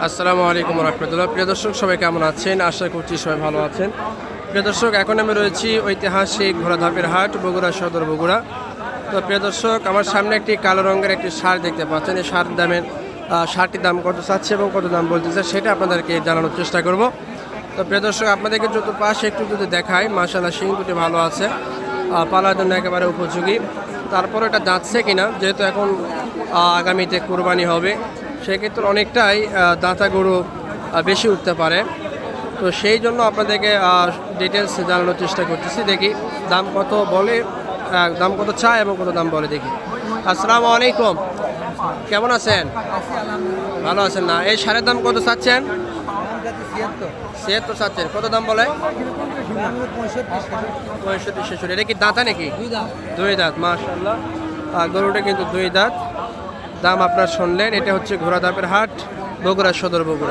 আসসালামু আলাইকুম রহমতুল্লাহ। প্রিয় দর্শক, সবাই কেমন আছেন? আশা করছি সবাই ভালো আছেন। প্রিয় দর্শক, এখন আমি রয়েছি ঐতিহাসিক ঘোড়াধাপের হাট, বগুড়া সদর, বগুড়া। তো প্রিয় দর্শক, আমার সামনে একটি কালো রঙের একটি ষাঁড় দেখতে পাচ্ছেন। এই ষাঁড়টির দাম কত চাচ্ছে এবং কত দাম বলতেছে সেটা আপনাদেরকে জানানোর চেষ্টা করব। তো প্রিয় দর্শক, আপনাদেরকে যত পাশে একটু যদি দেখায়, মাশাআল্লাহ শিং দুটি ভালো আছে, পালার জন্য একেবারে উপযোগী। তারপর এটা যাচ্ছে কিনা, যেহেতু এখন আগামীতে কোরবানি হবে, সেক্ষেত্রে অনেকটাই দাঁতা গরু বেশি উঠতে পারে। তো সেই জন্য আপনাদেরকে ডিটেলস জানানোর চেষ্টা করতেছি। দেখি দাম কত বলে, দাম কত চায় এবং কত দাম বলে দেখি। আসসালামু আলাইকুম, কেমন আছেন? ভালো আছেন না? এই ষাঁড়ের দাম কত চাচ্ছেন? 76 চাচ্ছেন। কত দাম বলে? 65-66। এটা কি দাঁতা নাকি? দুই দাঁত। মাশাআল্লাহ, গরুটা কিন্তু দুই দাঁত। দাম আপনার শুনলেন। এটা হচ্ছে ঘোড়াধাপের হাট, বগুড়া সদর, বগুড়া।